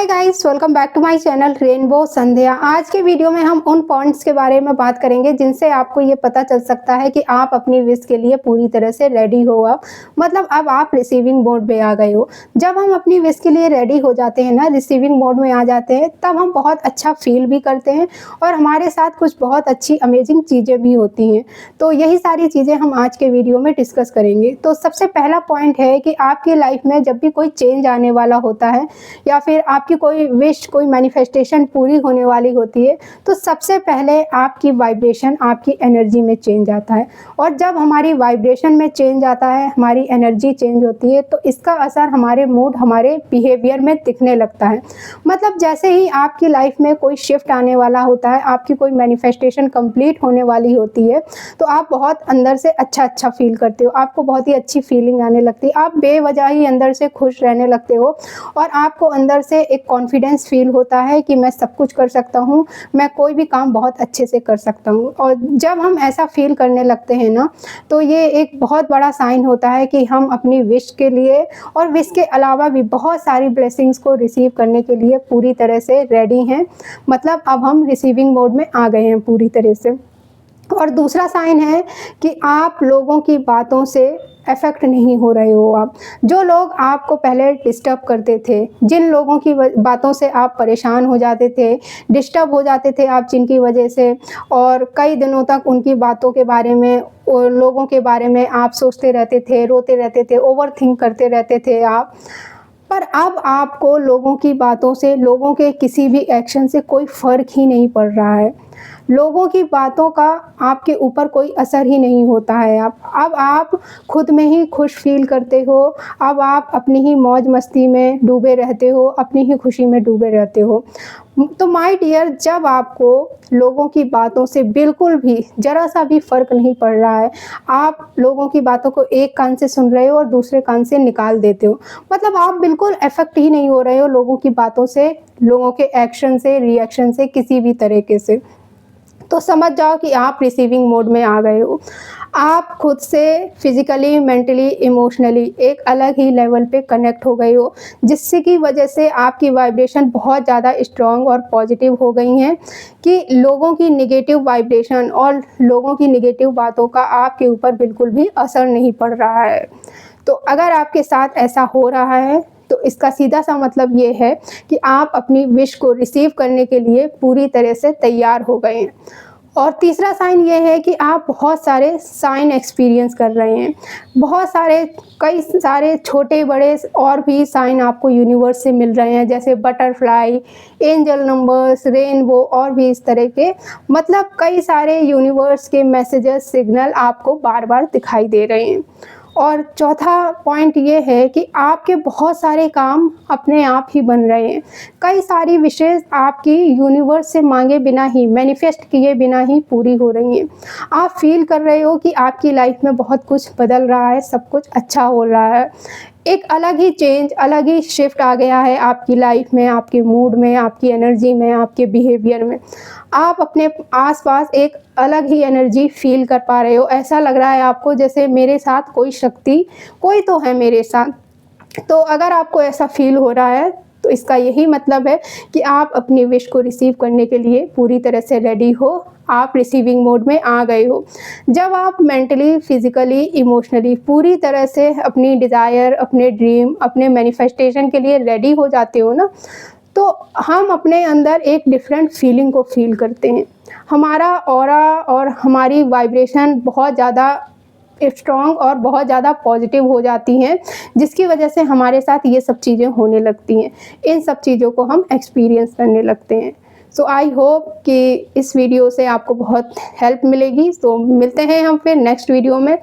Hi guys, welcome back to my channel rainbow Sandhya. आज के video में हम उन पॉइंट्स के बारे में बात करेंगे जिनसे आपको ये पता चल सकता है कि आप अपनी विश के लिए पूरी तरह से रेडी हो। अब आप रिसीविंग मोड में आ गए हो। जब हम अपनी विश के लिए रेडी हो जाते हैं ना, रिसीविंग मोड में आ जाते हैं, तब हम बहुत अच्छा फील भी करते हैं और हमारे साथ कुछ बहुत अच्छी अमेजिंग चीज़ें भी होती हैं। तो यही सारी चीज़ें हम आज के वीडियो में डिस्कस करेंगे। तो सबसे पहला पॉइंट है कि आपकी लाइफ में जब भी कोई चेंज आने वाला होता है या फिर आपकी कोई विश, कोई मैनिफेस्टेशन पूरी होने वाली होती है, तो सबसे पहले आपकी वाइब्रेशन, आपकी एनर्जी में चेंज आता है। और जब हमारी वाइब्रेशन में चेंज आता है, हमारी एनर्जी चेंज होती है, तो इसका असर हमारे मूड, हमारे बिहेवियर में दिखने लगता है। मतलब जैसे ही आपकी लाइफ में कोई शिफ्ट आने वाला होता है, आपकी कोई मैनिफेस्टेशन कंप्लीट होने वाली होती है, तो आप बहुत अंदर से अच्छा फील करते हो, आपको बहुत ही अच्छी फीलिंग आने लगती है, आप बेवजह ही अंदर से खुश रहने लगते हो और आपको अंदर से एक कॉन्फिडेंस फील होता है कि मैं सब कुछ कर सकता हूँ, मैं कोई भी काम बहुत अच्छे से कर सकता हूँ। और जब हम ऐसा फील करने लगते हैं ना, तो ये एक बहुत बड़ा साइन होता है कि हम अपनी विश के लिए और विश के अलावा भी बहुत सारी ब्लेसिंग्स को रिसीव करने के लिए पूरी तरह से रेडी हैं। मतलब अब हम रिसीविंग मोड में आ गए हैं पूरी तरह से। और दूसरा साइन है कि आप लोगों की बातों से अफेक्ट नहीं हो रहे हो। आप जो लोग आपको पहले डिस्टर्ब करते थे, जिन लोगों की बातों से आप परेशान हो जाते थे, डिस्टर्ब हो जाते थे आप जिनकी वजह से, और कई दिनों तक उनकी बातों के बारे में और लोगों के बारे में आप सोचते रहते थे, रोते रहते थे, ओवर थिंक करते रहते थे आप। पर अब आपको लोगों की बातों से, लोगों के किसी भी एक्शन से कोई फ़र्क ही नहीं पड़ रहा है। लोगों की बातों का आपके ऊपर कोई असर ही नहीं होता है। अब आप खुद में ही खुश फील करते हो। अब आप अपनी ही मौज मस्ती में डूबे रहते हो, अपनी ही खुशी में डूबे रहते हो। तो माय डियर, जब आपको लोगों की बातों से बिल्कुल भी ज़रा सा भी फ़र्क नहीं पड़ रहा है, आप लोगों की बातों को एक कान से सुन रहे हो और दूसरे कान से निकाल देते हो, मतलब आप बिल्कुल अफेक्ट ही नहीं हो रहे हो लोगों की बातों से, लोगों के एक्शन से, रिएक्शन से, किसी भी तरीके से, तो समझ जाओ कि आप रिसीविंग मोड में आ गए हो। आप खुद से फिज़िकली, मेंटली, इमोशनली एक अलग ही लेवल पे कनेक्ट हो गए हो, जिससे की वजह से आपकी वाइब्रेशन बहुत ज़्यादा स्ट्रॉन्ग और पॉजिटिव हो गई हैं कि लोगों की नेगेटिव वाइब्रेशन और लोगों की नेगेटिव बातों का आपके ऊपर बिल्कुल भी असर नहीं पड़ रहा है। तो अगर आपके साथ ऐसा हो रहा है, तो इसका सीधा सा मतलब ये है कि आप अपनी विश को रिसीव करने के लिए पूरी तरह से तैयार हो गए हैं। और तीसरा साइन ये है कि आप बहुत सारे साइन एक्सपीरियंस कर रहे हैं। कई सारे छोटे बड़े और भी साइन आपको यूनिवर्स से मिल रहे हैं, जैसे बटरफ्लाई, एंजल नंबर्स, रेनबो और भी इस तरह के, मतलब कई सारे यूनिवर्स के मैसेजेस, सिग्नल आपको बार बार दिखाई दे रहे हैं। और चौथा पॉइंट ये है कि आपके बहुत सारे काम अपने आप ही बन रहे हैं। कई सारी विशेज़ आपकी यूनिवर्स से मांगे बिना ही, मैनिफेस्ट किए बिना ही पूरी हो रही हैं। आप फील कर रहे हो कि आपकी लाइफ में बहुत कुछ बदल रहा है, सब कुछ अच्छा हो रहा है। एक अलग ही चेंज, अलग ही शिफ्ट आ गया है आपकी लाइफ में, आपके मूड में, आपकी एनर्जी में, आपके बिहेवियर में। आप अपने आसपास एक अलग ही एनर्जी फील कर पा रहे हो। ऐसा लग रहा है आपको जैसे मेरे साथ कोई शक्ति, कोई तो है मेरे साथ। तो अगर आपको ऐसा फील हो रहा है, तो इसका यही मतलब है कि आप अपनी विश को रिसीव करने के लिए पूरी तरह से रेडी हो, आप रिसीविंग मोड में आ गए हो। जब आप मेंटली, फिज़िकली, इमोशनली पूरी तरह से अपनी डिज़ायर, अपने ड्रीम, अपने मैनिफेस्टेशन के लिए रेडी हो जाते हो ना, तो हम अपने अंदर एक डिफरेंट फीलिंग को फील करते हैं। हमारा ऑरा और हमारी वाइब्रेशन बहुत ज़्यादा स्ट्रॉन्ग और बहुत ज़्यादा पॉजिटिव हो जाती हैं, जिसकी वजह से हमारे साथ ये सब चीज़ें होने लगती हैं। इन सब चीज़ों को हम एक्सपीरियंस करने लगते हैं। सो आई होप कि इस वीडियो से आपको बहुत हेल्प मिलेगी। तो मिलते हैं हम फिर नेक्स्ट वीडियो में।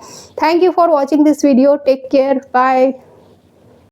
Thank you for watching this video. Take care, bye.